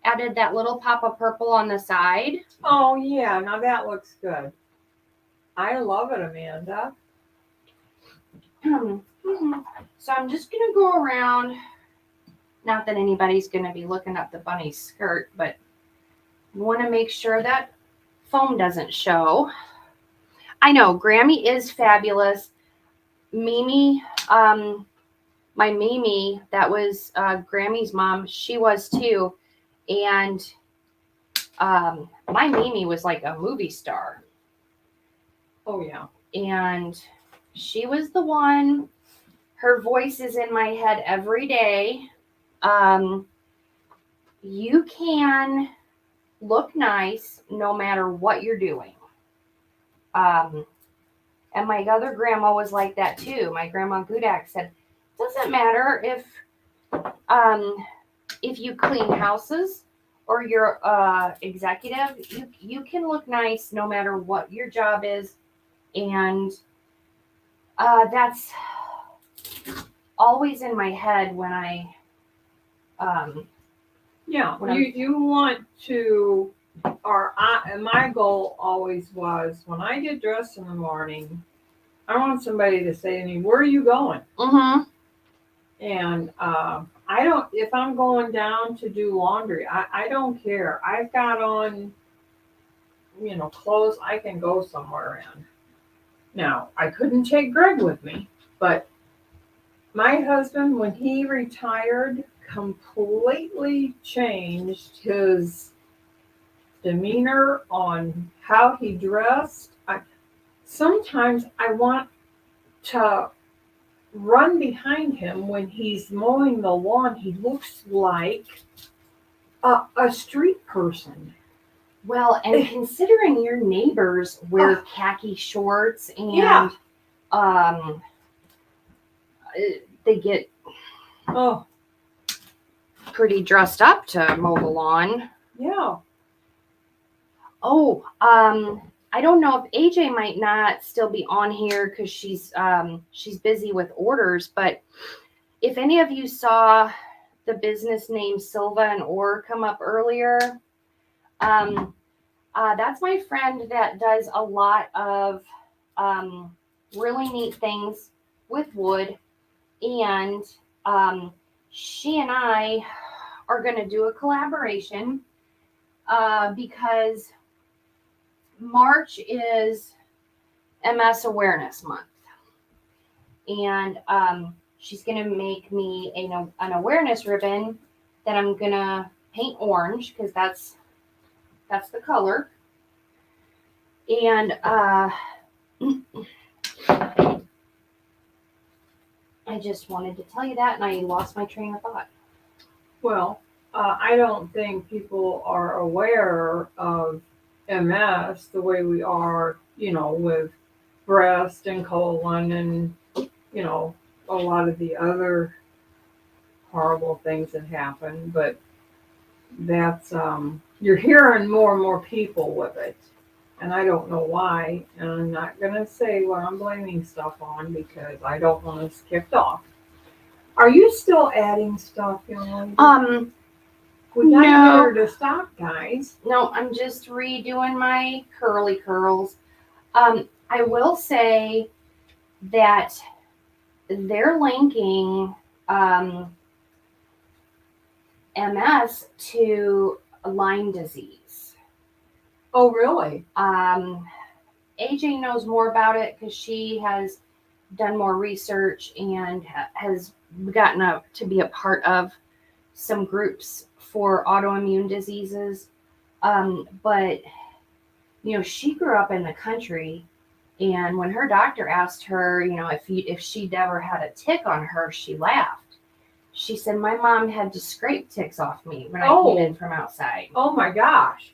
added that little pop of purple on the side. Oh, yeah. Now that looks good. I love it, Amanda. So I'm just going to go around. Not that anybody's going to be looking up the bunny's skirt, but you want to make sure that foam doesn't show. I know, Grammy is fabulous. Mimi, my Mimi, that was Grammy's mom, she was too. And my Mimi was like a movie star. Oh, yeah. And she was the one. Her voice is in my head every day. You can look nice no matter what you're doing. And my other grandma was like that too. My grandma Gudak said, doesn't matter if you clean houses or you're executive, you can look nice no matter what your job is. And that's always in my head when I Yeah, when you want to, and my goal always was when I get dressed in the morning, I want somebody to say to me, "Where are you going?" Mm-hmm. And I don't, if I'm going down to do laundry, I don't care. I've got on, clothes I can go somewhere in. Now, I couldn't take Greg with me, but my husband, when he retired, completely changed his demeanor on how he dressed. Sometimes I want to run behind him when he's mowing the lawn. He looks like a street person. Well, and considering your neighbors wear khaki shorts and Yeah. They get pretty dressed up to mow the lawn. Yeah. Oh, I don't know if AJ might not still be on here because she's busy with orders, but if any of you saw the business name Silva and Orr come up earlier, that's my friend that does a lot of really neat things with wood, and she and I are going to do a collaboration because March is MS Awareness Month, and she's going to make me an awareness ribbon that I'm going to paint orange because that's the color. And I just wanted to tell you that, and I lost my train of thought. Well, I don't think people are aware of MS the way we are, with breast and colon and, a lot of the other horrible things that happen. But that's, you're hearing more and more people with it. And I don't know why. And I'm not going to say what I'm blaming stuff on because I don't want us kicked off. Are you still adding stuff, young lady? We gotta get her to stop, guys. No, I'm just redoing my curly curls. I will say that they're linking MS to Lyme disease. Oh, really? AJ knows more about it because she has done more research and has gotten to be a part of some groups for autoimmune diseases. But she grew up in the country, and when her doctor asked her, if she'd ever had a tick on her, she laughed. She said, my mom had to scrape ticks off me when I came in from outside. Oh my gosh.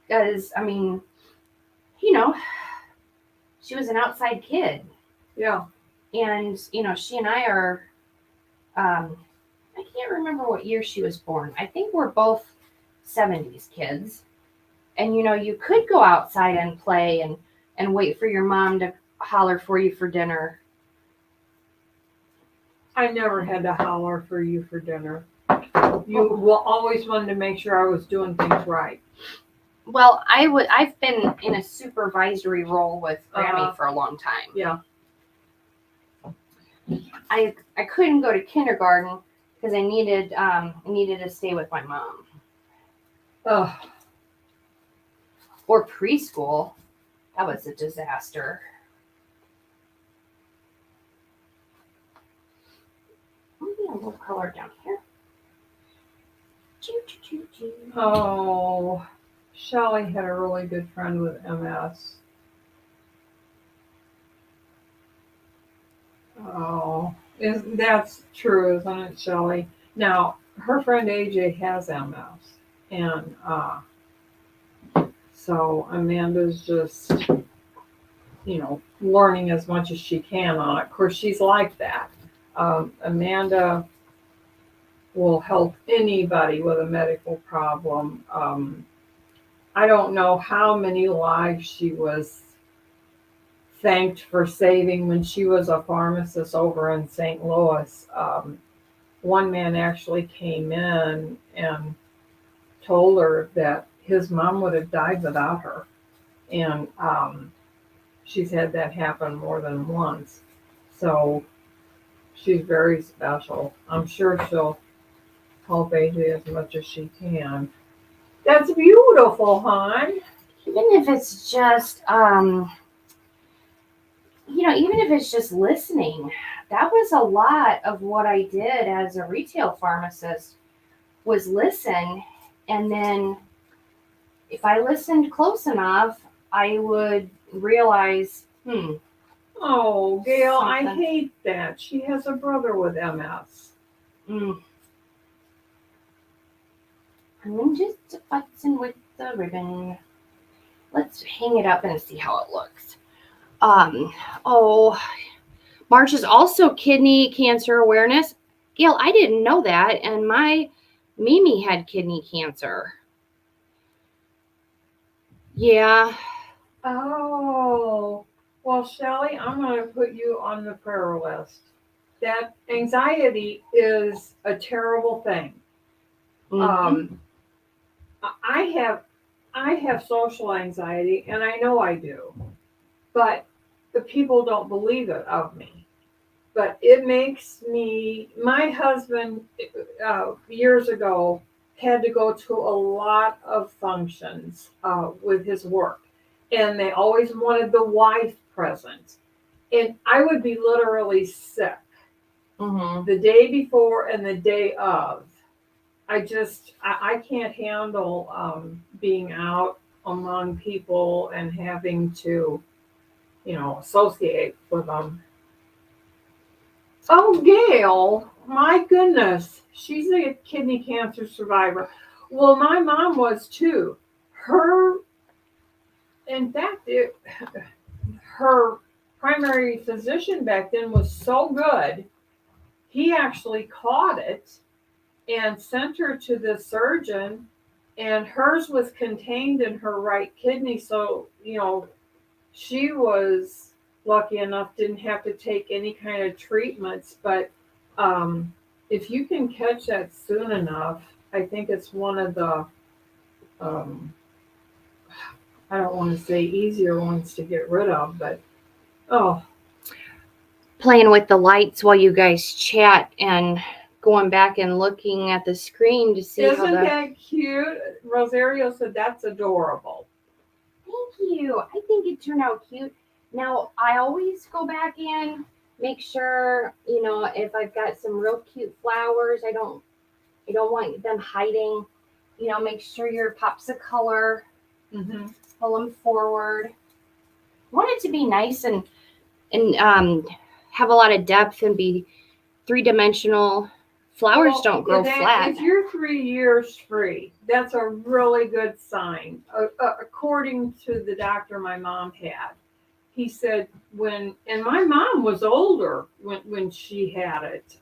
Because, she was an outside kid. Yeah. And, she and I are, I can't remember what year she was born. I think we're both 70s kids. And, you could go outside and play and wait for your mom to holler for you for dinner. I never had to holler for you for dinner. You will always wanted to make sure I was doing things right. Well, I've been in a supervisory role with Grammy for a long time. Yeah. I couldn't go to kindergarten because I needed to stay with my mom. Ugh. Or preschool. That was a disaster. little color down here. Choo, choo, choo, choo. Oh, Shelly had a really good friend with MS. Oh, that's true, isn't it, Shelly? Now, her friend AJ has MS, and so Amanda's just, learning as much as she can on it. Of course, she's like that. Amanda will help anybody with a medical problem. I don't know how many lives she was thanked for saving when she was a pharmacist over in St. Louis. One man actually came in and told her that his mom would have died without her. And she's had that happen more than once. So she's very special. I'm sure she'll help AJ as much as she can. That's beautiful, hon. Even if it's just, even if it's just listening, that was a lot of what I did as a retail pharmacist was listen. And then if I listened close enough, I would realize, Oh, Gail, I something. hate that. She has a brother with MS. And then just futzing with the ribbon. Let's hang it up and see how it looks. March is also Kidney Cancer Awareness. Gail, I didn't know that, and my Mimi had kidney cancer. Yeah. Oh, well, Shelly, I'm going to put you on the prayer list. That anxiety is a terrible thing. Mm-hmm. I have social anxiety, and I know I do, but the people don't believe it of me. But it makes me. My husband years ago had to go to a lot of functions with his work, and they always wanted the wife present, and I would be literally sick the day before and the day of. I can't handle being out among people and having to, associate with them. Oh, Gail, my goodness, she's a kidney cancer survivor. Well, my mom was too. In fact, her primary physician back then was so good, he actually caught it and sent her to the surgeon, and hers was contained in her right kidney. So, she was lucky enough, didn't have to take any kind of treatments. But if you can catch that soon enough, I think it's one of the, I don't want to say easier ones to get rid of, but, Playing with the lights while you guys chat and going back and looking at the screen to see isn't that cute? Rosario said that's adorable. Thank you. I think it turned out cute. Now, I always go back in, make sure, if I've got some real cute flowers, I don't want them hiding. Make sure your pops of color, pull them forward. I want it to be nice and have a lot of depth and be three-dimensional. Flowers don't grow flat. If you're 3 years free, that's a really good sign. According to the doctor my mom had, he said and my mom was older when she had it.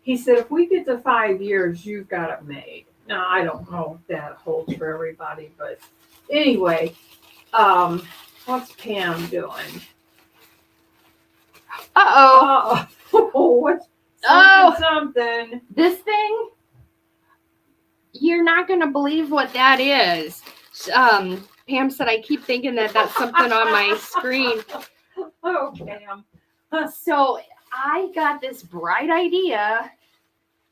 He said, if we get to 5 years, you've got it made. Now, I don't know if that holds for everybody, but anyway, what's Pam doing? Uh-oh. What's something? This thing? You're not going to believe what that is. Pam said, I keep thinking that that's something on my screen. Oh, Pam. So I got this bright idea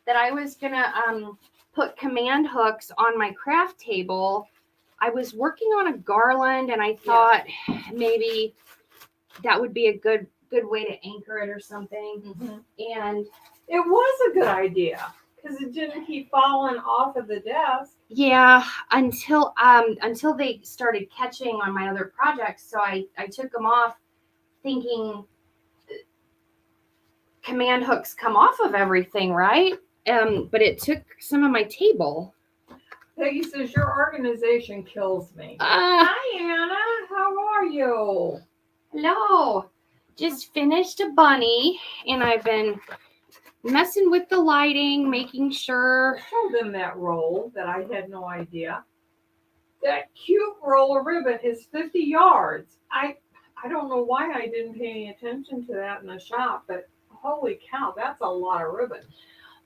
that I was going to put command hooks on my craft table. I was working on a garland, and I thought maybe that would be a good good way to anchor it or something. Mm-hmm. And It was a good idea because it didn't keep falling off of the desk. yeah, until they started catching on my other projects. So I took them off thinking command hooks come off of everything, right? But it took some of my table. Peggy says, your organization kills me. Ah. Hi, Anna. How are you? Hello. Just finished a bunny, and I've been messing with the lighting, making sure. Show them that roll that I had no idea. That cute roll of ribbon is 50 yards. I don't know why I didn't pay any attention to that in the shop, but holy cow, that's a lot of ribbon.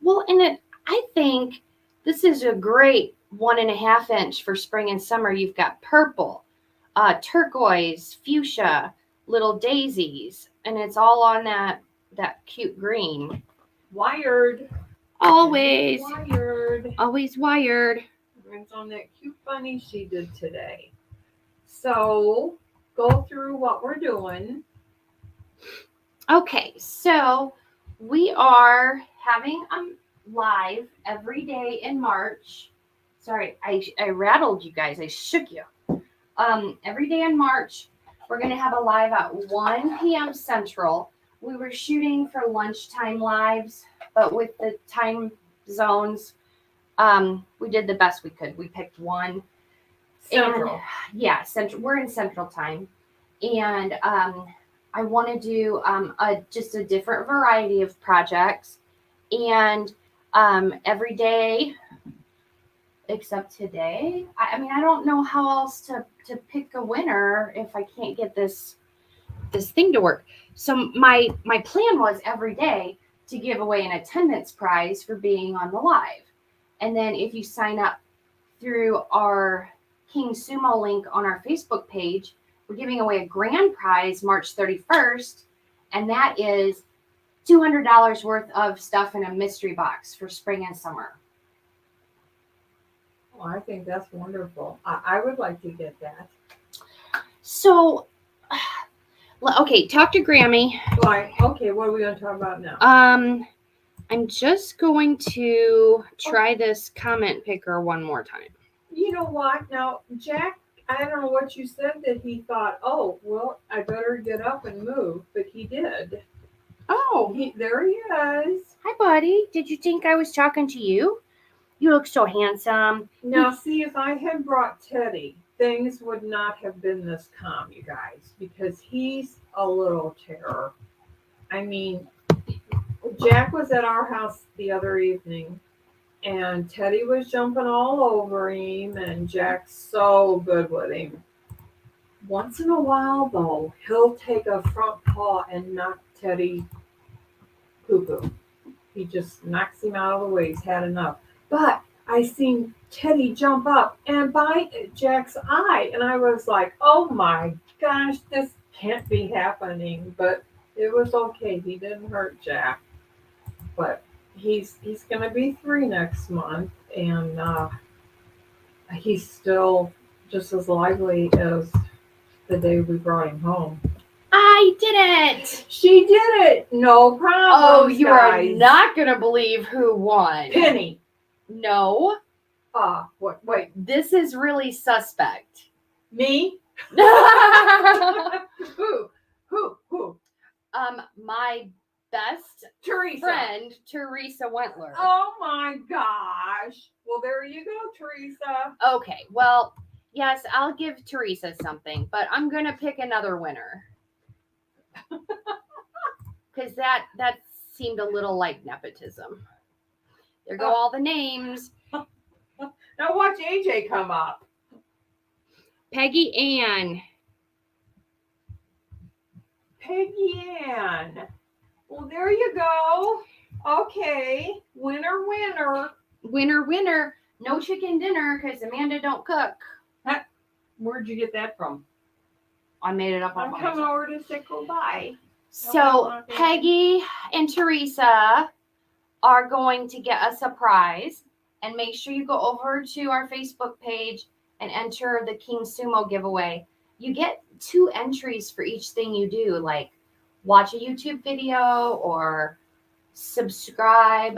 Well, and I think this is a great 1.5 inch for spring and summer. You've got purple, turquoise, fuchsia, little daisies, and it's all on that cute green. Wired. Always wired. It's on that cute bunny she did today. So go through what we're doing. Okay, so we are having live every day in March. Sorry, I rattled you guys. I shook you. Every day in March, we're going to have a live at 1 p.m. Central. We were shooting for lunchtime lives, but with the time zones, we did the best we could. We picked one. Central. Yeah, Central. We're in Central Time. And I want to do just a different variety of projects. And every day, except today, I mean, I don't know how else to pick a winner if I can't get this thing to work. So my plan was every day to give away an attendance prize for being on the live. And then if you sign up through our King Sumo link on our Facebook page, we're giving away a grand prize March 31st, and that is $200 worth of stuff in a mystery box for spring and summer. Well, I think that's wonderful. I would like to get that. So, okay, talk to Grammy. Right. Okay, what are we going to talk about now? I'm just going to try this comment picker one more time. You know what? Now, Jack, I don't know what you said that he thought, oh, well, I better get up and move, but he did. Oh, there he is. Hi, buddy. Did you think I was talking to you? You look so handsome. Now, see, if I had brought Teddy, things would not have been this calm, you guys, because he's a little terror. I mean, Jack was at our house the other evening, and Teddy was jumping all over him, and Jack's so good with him. Once in a while, though, he'll take a front paw and knock Teddy poo-poo. He just knocks him out of the way. He's had enough. But I seen Teddy jump up and bite Jack's eye, and I was like, oh my gosh, this can't be happening. But it was okay. He didn't hurt Jack. But he's going to be 3 next month, and he's still just as lively as the day we brought him home. I did it! She did it! No problem. Oh, you are not going to believe who won. Penny. No. What? Wait. This is really suspect. Me? Who? My best Teresa. friend, Teresa Wentler. Oh my gosh. Well, there you go, Teresa. Okay, well, yes, I'll give Teresa something, but I'm going to pick another winner. Because that seemed a little like nepotism. There go all the names. Now watch AJ come up. Peggy Ann. Well, there you go. Okay. Winner. No chicken dinner because Amanda don't cook. Where'd you get that from? I made it up on I'm my coming over to say goodbye. So Peggy and Teresa are going to get us a prize, and make sure you go over to our Facebook page and enter the King Sumo giveaway. You get 2 entries for each thing you do, like watch a YouTube video or subscribe,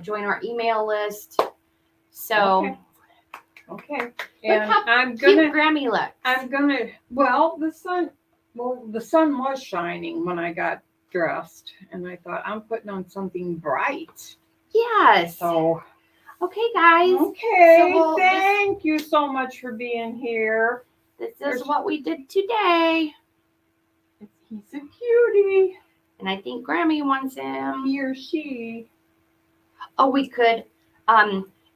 join our email list. So Okay. look And how I'm cute gonna Grammy looks. well, the sun was shining when I got dressed, and I thought I'm putting on something bright. Yes. So Okay, guys. okay, So thank you so much for being here. This is what we did today. He's a cutie. And I think Grammy wants him. He or she. Oh, we could.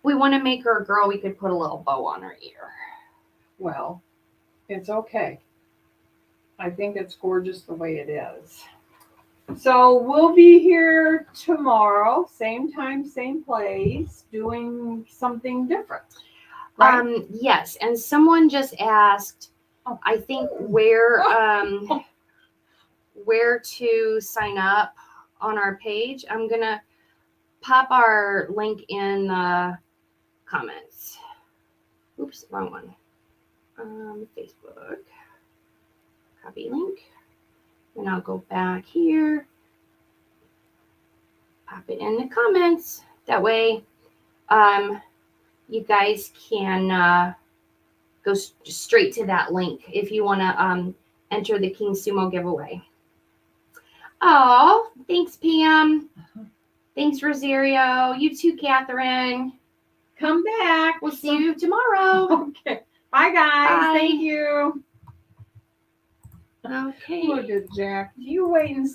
We want to make her a girl. We could put a little bow on her ear. Well, it's okay. I think it's gorgeous the way it is. So we'll be here tomorrow, same time, same place, doing something different. Right? Yes, and someone just asked, I think where to sign up on our page. I'm gonna pop our link in the comments. Oops, wrong one. Facebook. Copy link. And I'll go back here. Pop it in the comments. That way, you guys can go straight to that link if you want to enter the King Sumo giveaway. Oh, thanks, Pam. Thanks, Rosario. You too, Catherine. Come back. We'll see you tomorrow. Okay. Bye, guys. Bye. Thank you. Okay. Look at Jack. You wait and see.